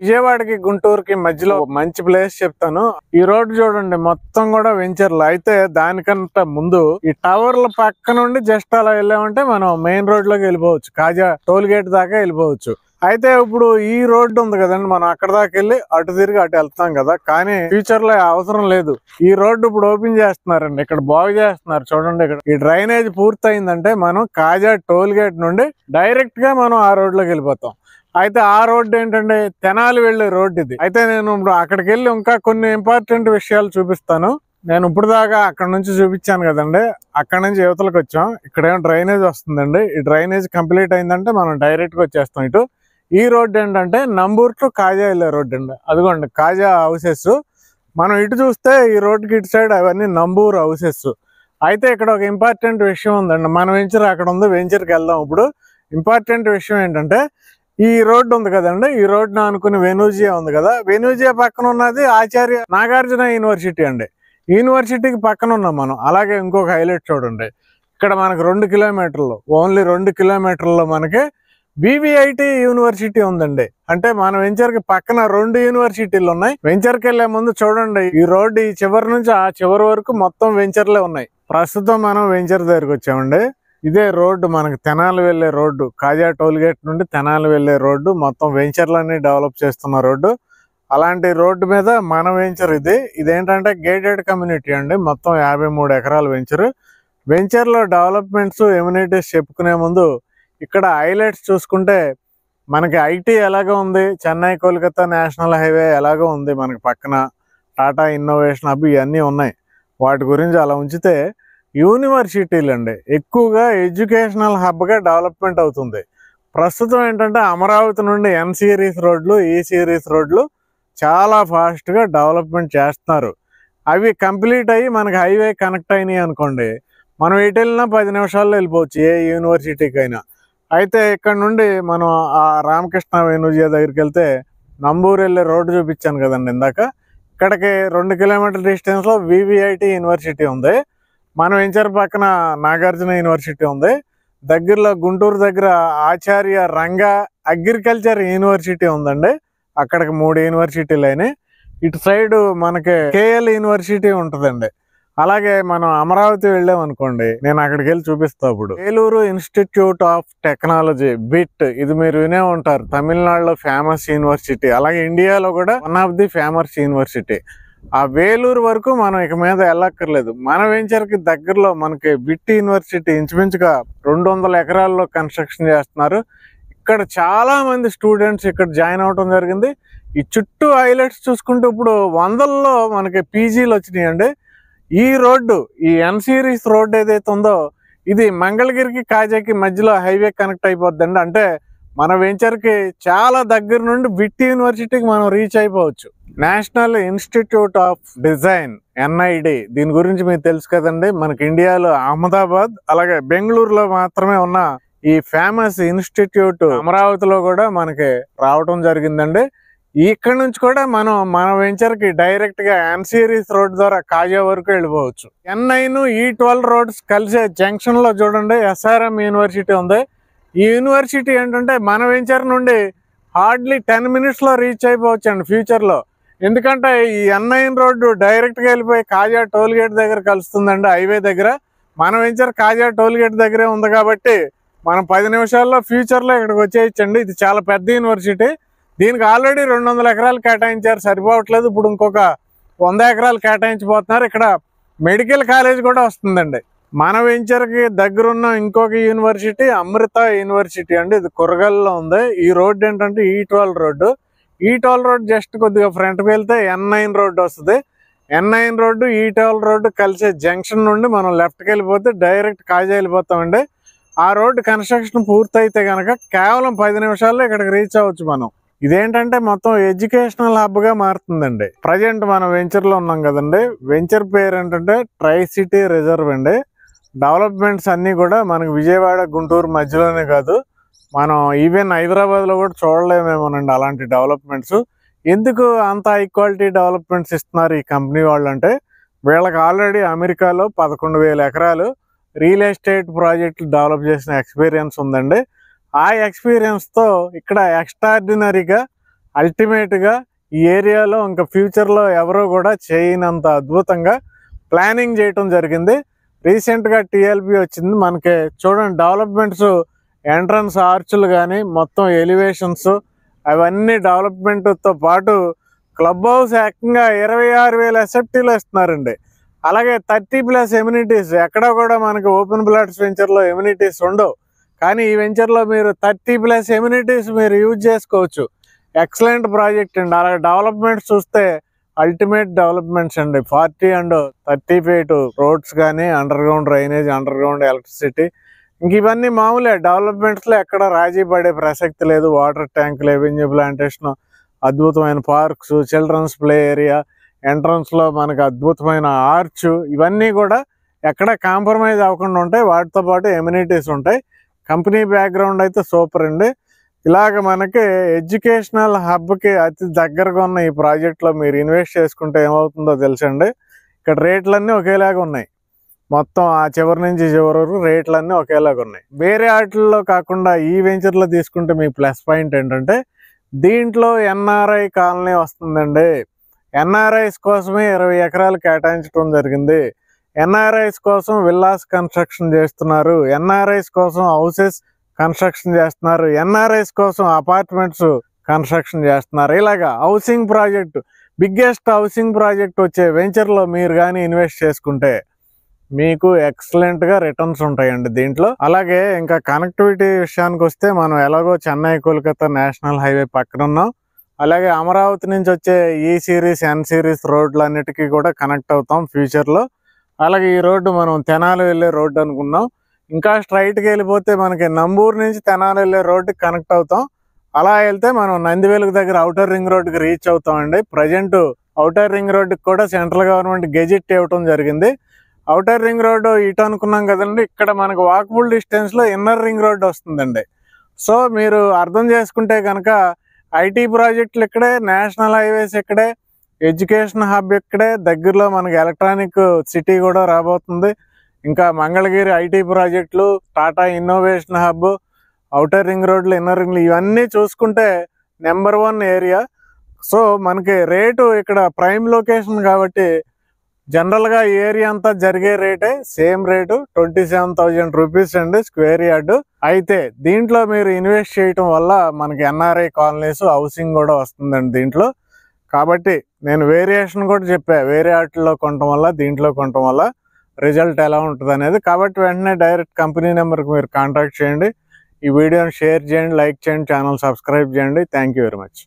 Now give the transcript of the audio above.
విజయవాడకి గుంటూరుకి మధ్యలో మంచి ప్లేస్ చెప్తాను. ఈ రోడ్ చూడండి మొత్తం కూడా వెంచర్లు. అయితే దానికంటే ముందు ఈ టవర్ల పక్క నుండి జస్ట్ అలా వెళ్ళామంటే మనం మెయిన్ రోడ్ లోకి వెళ్ళిపోవచ్చు. కాజా టోల్ గేట్ దాకా వెళ్ళిపోవచ్చు. అయితే ఇప్పుడు ఈ రోడ్డు ఉంది కదండి, మనం అక్కడ దాకా వెళ్ళి అటు తిరిగి అటు వెళ్తాం కదా. కానీ ఫ్యూచర్ లో అవసరం లేదు. ఈ రోడ్డు ఇప్పుడు ఓపెన్ చేస్తున్నారండి, ఇక్కడ బాగు చేస్తున్నారు చూడండి. ఇక్కడ ఈ డ్రైనేజ్ పూర్తయిందంటే మనం కాజా టోల్ గేట్ నుండి డైరెక్ట్ గా మనం ఆ రోడ్ లోకి వెళ్ళిపోతాం. అయితే ఆ రోడ్డు ఏంటంటే తెనాలి వెళ్లే రోడ్డు ఇది. అయితే నేను ఇప్పుడు అక్కడికి వెళ్ళి ఇంకా కొన్ని ఇంపార్టెంట్ విషయాలు చూపిస్తాను. నేను ఇప్పుడు దాకా అక్కడ నుంచి చూపించాను కదండి, అక్కడ నుంచి యువతలకు వచ్చాం. ఇక్కడేమో డ్రైనేజ్ వస్తుందండి. ఈ డ్రైనేజ్ కంప్లీట్ అయిందంటే మనం డైరెక్ట్ గా వచ్చేస్తాం ఇటు. ఈ రోడ్డు ఏంటంటే నంబూర్ టు కాజా వెళ్ళే రోడ్డు అండి. అదిగోండి కాజా హౌసెస్. మనం ఇటు చూస్తే ఈ రోడ్డుకి ఇటు సైడ్ అవన్నీ నంబూర్ హౌసెస్. అయితే ఇక్కడ ఒక ఇంపార్టెంట్ విషయం ఉందండి. మన వెంచర్ అక్కడ ఉంది, వెంచర్కి వెళ్దాం. ఇప్పుడు ఇంపార్టెంట్ విషయం ఏంటంటే ఈ రోడ్డు ఉంది కదండి, ఈ రోడ్డును అనుకుని వెనూజియా ఉంది కదా, వెనూజియా పక్కన ఉన్నది ఆచార్య నాగార్జున యూనివర్సిటీ అండి. యూనివర్సిటీకి పక్కన ఉన్నాం మనం. అలాగే ఇంకొక హైలైట్ చూడండి, ఇక్కడ మనకు 2 కిలోమీటర్లు, ఓన్లీ 2 కిలోమీటర్లో మనకి వివిఐటి యూనివర్సిటీ ఉందండి. అంటే మన వెంచర్ కి పక్కన 2 యూనివర్సిటీలు ఉన్నాయి. వెంచర్ కి వెళ్లే ముందు చూడండి, ఈ రోడ్డు ఈ చివరి నుంచి ఆ చివరి వరకు మొత్తం వెంచర్లే ఉన్నాయి. ప్రస్తుతం మనం వెంచర్ దగ్గరికి వచ్చామండి. ఇదే రోడ్డు మనకి తెనాలి వెళ్లే రోడ్డు. కాజా టోల్ గేట్ నుండి తెనాలి వెళ్లే రోడ్డు. మొత్తం వెంచర్లన్నీ డెవలప్ చేస్తున్న రోడ్డు. అలాంటి రోడ్డు మీద మన వెంచర్ ఇది. ఇదేంటంటే గేటెడ్ కమ్యూనిటీ అండి. మొత్తం 53 ఎకరాల వెంచర్. వెంచర్ లో డెవలప్మెంట్స్, ఎమ్యూనిటీస్ చెప్పుకునే ముందు ఇక్కడ హైలైట్స్ చూసుకుంటే మనకి ఐటీ ఎలాగో ఉంది, చెన్నై కోల్కతా నేషనల్ హైవే ఎలాగో ఉంది, మనకి పక్కన టాటా ఇన్నోవేషన్ హబ్ ఇవన్నీ ఉన్నాయి. వాటి గురించి అలా ఉంచితే యూనివర్సిటీలు అండి ఎక్కువగా ఎడ్యుకేషనల్ హబ్గా డెవలప్మెంట్ అవుతుంది. ప్రస్తుతం ఏంటంటే అమరావతి నుండి ఎన్ సిరీస్ రోడ్లు, ఈ సిరీస్ రోడ్లు చాలా ఫాస్ట్గా డెవలప్మెంట్ చేస్తున్నారు. అవి కంప్లీట్ అయ్యి మనకి హైవే కనెక్ట్ అయినాయి అనుకోండి, మనం ఎటు వెళ్ళినా 10 నిమిషాల్లో వెళ్ళిపోవచ్చు ఏ యూనివర్సిటీకి అయినా. అయితే ఇక్కడ నుండి మనం ఆ రామకృష్ణ వెనూజియా దగ్గరికి వెళ్తే నంబూరు వెళ్ళే రోడ్డు చూపించాను కదండి ఇందాక, ఇక్కడికి 2 కిలోమీటర్ డిస్టెన్స్లో వివిఐటి యూనివర్సిటీ ఉంది. మన వెంచర్ పక్కన నాగార్జున యూనివర్సిటీ ఉంది. దగ్గరలో గుంటూరు దగ్గర ఆచార్య రంగా అగ్రికల్చర్ యూనివర్సిటీ ఉందండి. అక్కడికి 3 యూనివర్సిటీలు అయినాయి. ఇటు సైడ్ మనకి కేఎల్ యూనివర్సిటీ ఉంటుందండి. అలాగే మనం అమరావతి వెళ్ళాం అనుకోండి, నేను అక్కడికి వెళ్ళి చూపిస్తా. ఇప్పుడు Eluru institute of technology bit, ఇది మీరు వినే ఉంటారు, తమిళనాడులో ఫేమస్ యూనివర్సిటీ. అలాగే ఇండియాలో కూడా one of the famous university. ఆ వేలూరు వరకు మనం ఇక మీద వెళ్ళక్కర్లేదు. మన వెంచర్కి దగ్గరలో మనకి బిట్ యూనివర్సిటీ ఇంచుమించుగా 200 ఎకరాల్లో కన్స్ట్రక్షన్ చేస్తున్నారు. ఇక్కడ చాలా మంది స్టూడెంట్స్ ఇక్కడ జాయిన్ అవడం జరిగింది. ఈ చుట్టూ హైలైట్స్ చూసుకుంటే ఇప్పుడు 100ల్లో మనకి పీజీలు వచ్చినాయండి. ఈ రోడ్డు, ఈ ఎన్ సిరీస్ రోడ్డు ఏదైతే ఉందో, ఇది మంగళగిరికి కాజాకి మధ్యలో హైవే కనెక్ట్ అయిపోద్దండి. అంటే మన వెంచర్కి చాలా దగ్గర నుండి బిట్ యూనివర్సిటీకి మనం రీచ్ అయిపోవచ్చు. National institute of design, NID, దీని గురించి మీకు తెలుసు కదండి. మనకి ఇండియాలో అహ్మదాబాద్ అలాగే బెంగళూరులో మాత్రమే ఉన్న ఈ ఫేమస్ ఇన్స్టిట్యూట్ అమరావతిలో కూడా మనకి రావటం జరిగిందండి. ఇక్కడ నుంచి కూడా మనం మన వెంచర్ కి డైరెక్ట్ గా ఎన్ సిరీస్ రోడ్ ద్వారా కాజా వరకు వెళ్ళిపోవచ్చు. N9 E12 రోడ్స్ కలిసే జంక్షన్ లో చూడండి SRM యూనివర్సిటీ ఉంది. ఈ యూనివర్సిటీ ఏంటంటే మన వెంచర్ నుండి హార్డ్లీ 10 మినిట్స్ లో రీచ్ అయిపోవచ్చు అండి ఫ్యూచర్ లో. ఎందుకంటే ఈ N9 రోడ్డు డైరెక్ట్ గా వెళ్ళిపోయి కాజా టోల్ గేట్ దగ్గర కలుస్తుందండి, హైవే దగ్గర. మన వెంచర్ కాజా టోల్ గేట్ దగ్గరే ఉంది కాబట్టి మనం 10 నిమిషాల్లో ఫ్యూచర్ లో ఇక్కడికి వచ్చేయచ్చండి. ఇది చాలా పెద్ద యూనివర్సిటీ. దీనికి ఆల్రెడీ 200 ఎకరాలు కేటాయించారు, సరిపోవట్లేదు. ఇప్పుడు ఇంకొక 100 ఎకరాలు కేటాయించిపోతున్నారు. ఇక్కడ మెడికల్ కాలేజ్ కూడా వస్తుందండి. మన వెంచర్కి దగ్గరున్న ఇంకొక యూనివర్సిటీ అమృత యూనివర్సిటీ అండి. ఇది కురగల్లో ఉంది. ఈ రోడ్డు ఏంటంటే E12 road. E12 road just కొద్దిగా ఫ్రంట్కి వెళ్తే N9 రోడ్డు వస్తుంది. N9 రోడ్డు E12 రోడ్డు కలిసే జంక్షన్ నుండి మనం లెఫ్ట్కి వెళ్ళిపోతే డైరెక్ట్ కాజా వెళ్ళిపోతామండి. ఆ రోడ్డు కన్స్ట్రక్షన్ పూర్తయితే కనుక కేవలం 10 నిమిషాల్లో ఇక్కడికి రీచ్ అవ్వచ్చు మనం. ఇదేంటంటే మొత్తం ఎడ్యుకేషనల్ హబ్గా మారుతుందండి. ప్రజెంట్ మనం వెంచర్లో ఉన్నాం కదండి. వెంచర్ పేరు ఏంటంటే ట్రై సిటీ రిజర్వ్ అండి. డెవలప్మెంట్స్ అన్నీ కూడా మనకి విజయవాడ గుంటూరు మధ్యలోనే కాదు, మనం ఈవెన్ హైదరాబాద్లో కూడా చూడలేమేమోనండి అలాంటి డెవలప్మెంట్స్. ఎందుకు అంత హై క్వాలిటీ డెవలప్మెంట్స్ ఇస్తున్నారు ఈ కంపెనీ వాళ్ళు అంటే, వీళ్ళకి ఆల్రెడీ అమెరికాలో 11,000 ఎకరాలు రియల్ ఎస్టేట్ ప్రాజెక్టులు డెవలప్ చేసిన ఎక్స్పీరియన్స్ ఉందండి. ఆ ఎక్స్పీరియన్స్తో ఇక్కడ ఎక్స్ట్రాడినరీగా అల్టిమేట్గా ఈ ఏరియాలో ఇంకా ఫ్యూచర్లో ఎవరో కూడా చేయనంత అద్భుతంగా ప్లానింగ్ చేయటం జరిగింది. రీసెంట్గా టీఎల్పీ వచ్చింది. మనకి చూడండి డెవలప్మెంట్స్, ఎంట్రన్స్ ఆర్చులు కానీ మొత్తం ఎలివేషన్స్ అవన్నీ డెవలప్మెంట్తో పాటు క్లబ్ హౌస్ ఏకంగా 26,000 ఎస్ఎఫ్టీలో ఇస్తున్నారండి. అలాగే 30+ ఎమ్యూనిటీస్. ఎక్కడ కూడా మనకి ఓపెన్ ప్లాట్స్ వెంచర్లో ఎమ్యూనిటీస్ ఉండవు, కానీ ఈ వెంచర్లో మీరు 30+ ఎమ్యూనిటీస్ మీరు యూజ్ చేసుకోవచ్చు. ఎక్సలెంట్ ప్రాజెక్ట్ అండి. అలాగే డెవలప్మెంట్స్ చూస్తే అల్టిమేట్ డెవలప్మెంట్స్ అండి. 40 and 30 feet రోడ్స్ కానీ, under ground drainage, under ground electricity, ఇంక ఇవన్నీ మామూలే. డెవలప్మెంట్స్లో ఎక్కడ రాజీ పడే ప్రసక్తి లేదు. వాటర్ ట్యాంకులు, రెవెన్యూ ప్లాంటేషన్, అద్భుతమైన పార్క్స్, చిల్డ్రన్స్ ప్లే ఏరియా, ఎంట్రన్స్లో మనకు అద్భుతమైన ఆర్చ్, ఇవన్నీ కూడా ఎక్కడ కాంప్రమైజ్ అవ్వకుండా ఉంటాయి. వాటితో పాటు ఎమ్యూనిటీస్ ఉంటాయి. కంపెనీ బ్యాక్గ్రౌండ్ అయితే సూపర్ అండి. ఇలాగ మనకి ఎడ్యుకేషనల్ హబ్కి అతి దగ్గరగా ఉన్న ఈ ప్రాజెక్ట్లో మీరు ఇన్వెస్ట్ చేసుకుంటే ఏమవుతుందో తెలుసండి. ఇక్కడ రేట్లన్నీ ఒకేలాగా ఉన్నాయి. మొత్తం ఆ చివరి నుంచి చివరి వరకు రేట్లన్నీ ఒకేలాగా ఉన్నాయి. వేరే వాటిల్లో కాకుండా ఈ వెంచర్లో తీసుకుంటే మీ ప్లస్ పాయింట్ ఏంటంటే దీంట్లో ఎన్ఆర్ఐ కాలనీ వస్తుందండి. ఎన్ఆర్ఐస్ కోసమే 20 ఎకరాలు కేటాయించడం జరిగింది. ఎన్ఆర్ఐస్ కోసం విల్లాస్ కన్స్ట్రక్షన్ చేస్తున్నారు. ఎన్ఆర్ఐస్ కోసం హౌసెస్ కన్స్ట్రక్షన్ చేస్తున్నారు. ఎన్ఆర్ఐస్ కోసం అపార్ట్మెంట్స్ కన్స్ట్రక్షన్ చేస్తున్నారు. ఇలాగా housing project, biggest housing project వచ్చే వెంచర్లో మీరు కానీ ఇన్వెస్ట్ చేసుకుంటే మీకు ఎక్సలెంట్గా రిటర్న్స్ ఉంటాయండి దీంట్లో. అలాగే ఇంకా కనెక్టివిటీ విషయానికి వస్తే మనం ఎలాగో చెన్నై కోల్కతా నేషనల్ హైవే పక్కన ఉన్నాం. అలాగే అమరావతి నుంచి వచ్చే ఈ సిరీస్, ఎన్ సిరీస్ రోడ్లన్నిటికీ కూడా కనెక్ట్ అవుతాం ఫ్యూచర్లో. అలాగే ఈ రోడ్డు మనం తెనాలి వెళ్ళే రోడ్డు అనుకున్నాం. ఇంకా స్ట్రైట్కి వెళ్ళిపోతే మనకి నంబూరు నుంచి తెనాలి వెళ్ళే రోడ్డుకి కనెక్ట్ అవుతాం. అలా వెళ్తే మనం నందివెలుగు దగ్గర ఔటర్ రింగ్ రోడ్డుకి రీచ్ అవుతామండి. ప్రజెంట్ ఔటర్ రింగ్ రోడ్డుకి కూడా సెంట్రల్ గవర్నమెంట్ గెజిట్ ఇవ్వటం జరిగింది. ఔటర్ రింగ్ రోడ్డు ఇటు అనుకున్నాం కదండి, ఇక్కడ మనకు వాకబుల్ డిస్టెన్స్లో ఇన్నర్ రింగ్ రోడ్డు వస్తుందండి. సో మీరు అర్థం చేసుకుంటే కనుక ఐటీ ప్రాజెక్టులు ఇక్కడే, నేషనల్ హైవేస్ ఇక్కడే, ఎడ్యుకేషన్ హబ్ ఇక్కడే, దగ్గరలో మనకి ఎలక్ట్రానిక్ సిటీ కూడా రాబోతుంది. ఇంకా మంగళగిరి ఐటీ ప్రాజెక్టులు, Tata innovation hub, outer ring రోడ్లు, ఇన్నర్ రింగ్లు, ఇవన్నీ చూసుకుంటే నెంబర్ 1 ఏరియా. సో మనకి రేటు ఇక్కడ ప్రైమ్ లొకేషన్ కాబట్టి జనరల్గా ఈ ఏరియా అంతా జరిగే రేటే, సేమ్ రేటు 27,000 రూపీస్ అండి స్క్వేర్ యార్డు. అయితే దీంట్లో మీరు ఇన్వెస్ట్ చేయటం వల్ల మనకి ఎన్ఆర్ఐ కాలనీస్, హౌసింగ్ కూడా వస్తుందండి దీంట్లో. కాబట్టి నేను వేరియేషన్ కూడా చెప్పా, వేరే వాటిల్లో కొనటం వల్ల దీంట్లో కొనటం వల్ల రిజల్ట్ ఎలా ఉంటుంది అనేది. కాబట్టి వెంటనే డైరెక్ట్ కంపెనీ నెంబర్కి మీరు కాంటాక్ట్ చేయండి. ఈ వీడియోని షేర్ చేయండి, లైక్ చేయండి, ఛానల్ సబ్స్క్రైబ్ చేయండి. Thank you very much.